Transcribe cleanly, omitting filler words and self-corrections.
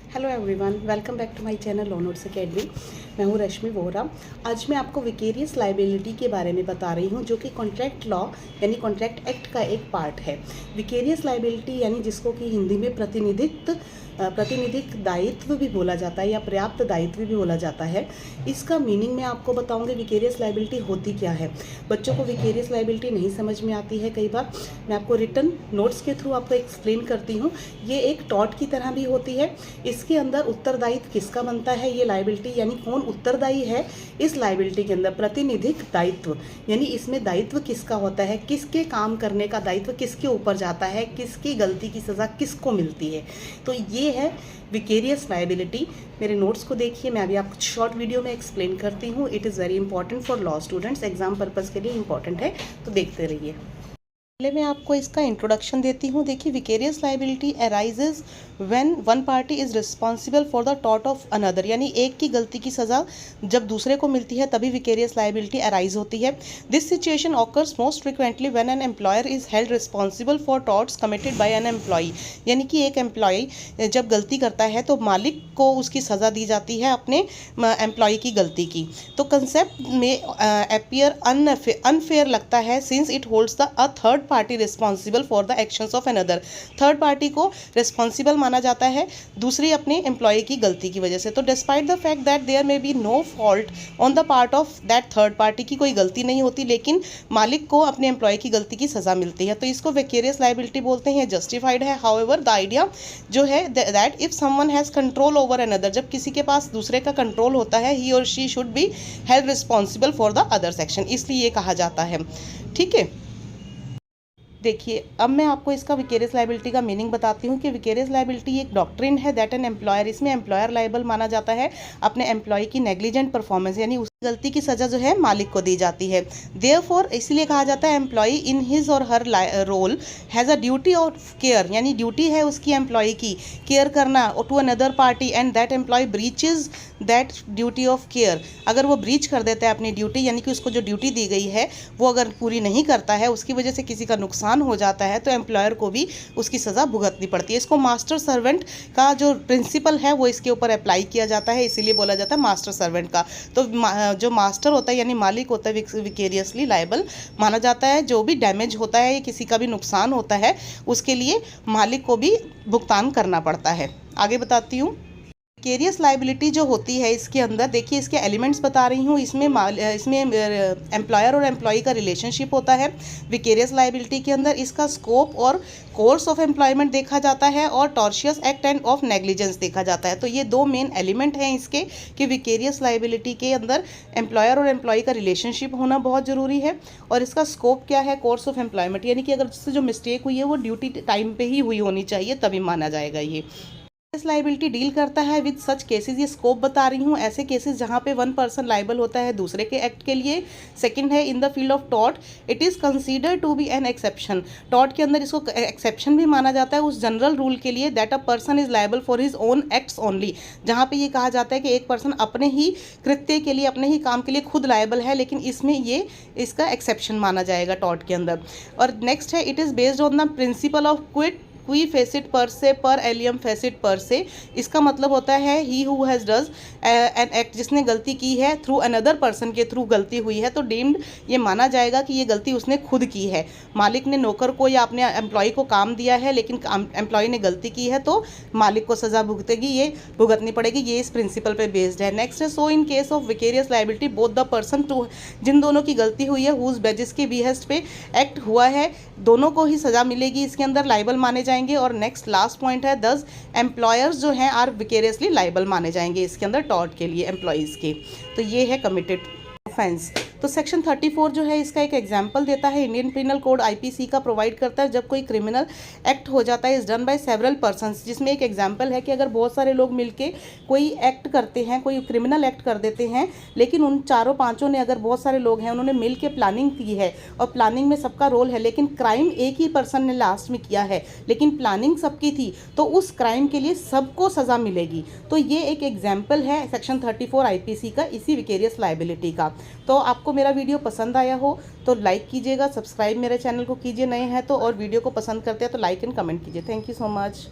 Hello everyone, welcome back to my channel law notes academy. मैं हूँ रश्मि वोहरा। आज मैं आपको विकेरियस लाइबिलिटी के बारे में बता रही हूँ, जो कि कॉन्ट्रैक्ट लॉ यानी कॉन्ट्रैक्ट एक्ट का एक पार्ट है। विकेरियस लाइबिलिटी यानी जिसको कि हिंदी में प्रतिनिधिक दायित्व भी बोला जाता है या पर्याप्त दायित्व भी बोला जाता है। इसका मीनिंग मैं आपको बताऊंगी विकेरियस लाइबिलिटी होती क्या है। बच्चों को विकेरियस लाइबिलिटी नहीं समझ में आती है कई बार, मैं आपको रिटन नोट्स के थ्रू आपको एक्सप्लेन करती हूँ। ये एक टॉर्ट की तरह भी होती है। इसके अंदर उत्तरदायित्व किसका बनता है, ये लाइबिलिटी यानी कौन उत्तरदायी है इस लाइबिलिटी के अंदर। प्रतिनिधिक दायित्व यानी इसमें दायित्व किसका होता है, किसके काम करने का दायित्व किसके ऊपर जाता है, किसकी गलती की सज़ा किसको मिलती है। तो ये है विकेरियस लाइबिलिटी। मेरे नोट्स को देखिए, मैं अभी आपको शॉर्ट वीडियो में एक्सप्लेन करती हूँ। It is very important for law students, exam purpose के लिए इंपॉर्टेंट है, तो देखते रहिए। पहले मैं आपको इसका इंट्रोडक्शन देती हूँ। देखिए, vicarious liability arises when one party is responsible for the tort of another, यानी एक की गलती की सज़ा जब दूसरे को मिलती है तभी विकेरियस लाइबिलिटी अराइज होती है। This situation occurs most frequently when an employer is held responsible for torts committed by an employee, यानी कि एक एम्प्लॉई जब गलती करता है तो मालिक को उसकी सज़ा दी जाती है अपने एम्प्लॉई की गलती की। तो कंसेप्ट में अपीयर अनफेयर लगता है, since it holds the a third party responsible for the actions of another. Third party को रिस्पॉन्सिबल माना जाता है दूसरी अपने एम्प्लॉय की गलती की वजह से। तो despite the fact that there may be no fault on the part of that third party, की कोई गलती नहीं होती लेकिन मालिक को अपने एम्प्लॉय की गलती की सज़ा मिलती है, तो इसको विकेरियस लाइबिलिटी बोलते हैं। जस्टिफाइड है। हाउएवर द आइडिया जो है that if someone has control over another, जब किसी के पास दूसरे का कंट्रोल होता है, ही और she should be held responsible for the other section, इसलिए ये कहा जाता है। ठीक है, देखिए अब मैं आपको इसका विकेरियस लाइबिलिटी का मीनिंग बताती हूँ कि विकेरियस लाइबिलिटी एक डॉक्ट्रिन है दैट एन एम्प्लॉयर, इसमें एम्प्लॉयर लाइबल माना जाता है अपने एम्प्लॉय की नेग्लिजेंट परफॉर्मेंस, यानी उसकी गलती की सज़ा जो है मालिक को दी जाती है। देयरफॉर इसलिए कहा जाता है employ in his or her role has a duty of care, यानी ड्यूटी है उसकी एम्प्लॉय की केयर करना to another party, and that employ breaches that duty of care. अगर वो ब्रीच कर देता है अपनी ड्यूटी, यानी कि उसको जो ड्यूटी दी गई है वो अगर पूरी नहीं करता है, उसकी वजह से किसी का नुकसान हो जाता है, तो एम्प्लॉयर को भी उसकी सज़ा भुगतनी पड़ती है। इसको मास्टर सर्वेंट का जो प्रिंसिपल है वो इसके ऊपर अप्लाई किया जाता है, इसीलिए बोला जाता है मास्टर सर्वेंट का। तो जो मास्टर होता है यानी मालिक होता है विकेरियसली लायबल माना जाता है। जो भी डैमेज होता है, किसी का भी नुकसान होता है, उसके लिए मालिक को भी भुगतान करना पड़ता है। आगे बताती हूँ। विकेरियस लाइबिलिटी जो होती है इसके अंदर देखिए इसके एलिमेंट्स बता रही हूँ। इसमें एम्प्लॉयर और एम्प्लॉई का रिलेशनशिप होता है विकेरियस लाइबिलिटी के अंदर। इसका स्कोप और कोर्स ऑफ एम्प्लॉयमेंट देखा जाता है और टॉर्शियस एक्ट एंड ऑफ नेग्लिजेंस देखा जाता है। तो ये दो मेन एलिमेंट हैं इसके कि विकेरियस लाइबिलिटी के अंदर एम्प्लॉयर और एम्प्लॉई का रिलेशनशिप होना बहुत ज़रूरी है। और इसका स्कोप क्या है, कोर्स ऑफ एम्प्लॉयमेंट, यानी कि अगर उससे जो मिस्टेक हुई है वो ड्यूटी टाइम पे ही हुई होनी चाहिए तभी माना जाएगा ये। लाइबिलिटी डील करता है विद सच केसेस, ये स्कोप बता रही हूँ, ऐसे केसेस जहाँ पे वन पर्सन लाइबल होता है दूसरे के एक्ट के लिए। सेकंड है in the field of tort it is consider to be an exception, tort के अंदर इसको एक्सेप्शन भी माना जाता है उस जनरल रूल के लिए that a person is liable for his own acts only, जहाँ पे ये कहा जाता है कि एक पर्सन अपने ही कृत्य के लिए अपने ही काम के लिए खुद लाइबल है, लेकिन इसमें ये इसका एक्सेप्शन माना जाएगा टॉर्ट के अंदर। और नेक्स्ट है it is based on the principle of क्वी फेसिट पर से पर एलियम फेसिट पर से। इसका मतलब होता है he who has does an act, जिसने गलती की है थ्रू अनदर पर्सन के थ्रू गलती हुई है तो डीम्ड ये माना जाएगा कि ये गलती उसने खुद की है। मालिक ने नौकर को या अपने एम्प्लॉय को काम दिया है लेकिन एम्प्लॉय ने गलती की है तो मालिक को सज़ा भुगतेगी, ये भुगतनी पड़ेगी, ये इस प्रिंसिपल पे बेस्ड है। नेक्स्ट है so in case of vicarious liability both the person too, जिन दोनों की गलती हुई है हुज जिसके बिहेस्ट पे एक्ट हुआ है दोनों को ही सज़ा मिलेगी, इसके अंदर लाइबल माने जाएंगे। और नेक्स्ट लास्ट पॉइंट है दस एम्प्लॉयर्स जो हैं आर विकेरियसली लाइबल माने जाएंगे इसके अंदर टॉर्ट के लिए एम्प्लॉयज़ के। तो ये है कमिटेड ऑफेंस। तो सेक्शन 34 जो है इसका एक एग्जाम्पल देता है, इंडियन पिनल कोड आईपीसी का प्रोवाइड करता है जब कोई क्रिमिनल एक्ट हो जाता है is done by several persons, जिसमें एक एग्जाम्पल है कि अगर बहुत सारे लोग मिलके कोई एक्ट करते हैं, कोई क्रिमिनल एक्ट कर देते हैं, लेकिन उन चारों पांचों ने, अगर बहुत सारे लोग हैं उन्होंने मिल के प्लानिंग की है और प्लानिंग में सबका रोल है, लेकिन क्राइम एक ही पर्सन ने लास्ट में किया है लेकिन प्लानिंग सबकी थी, तो उस क्राइम के लिए सबको सज़ा मिलेगी। तो ये एक एग्जाम्पल है सेक्शन 34 आईपीसी का, इसी विकेरियस लाइबिलिटी का। तो आपको मेरा वीडियो पसंद आया हो तो लाइक कीजिएगा, सब्सक्राइब मेरे चैनल को कीजिए नए हैं तो, और वीडियो को पसंद करते हैं तो लाइक एंड कमेंट कीजिए। Thank you so much.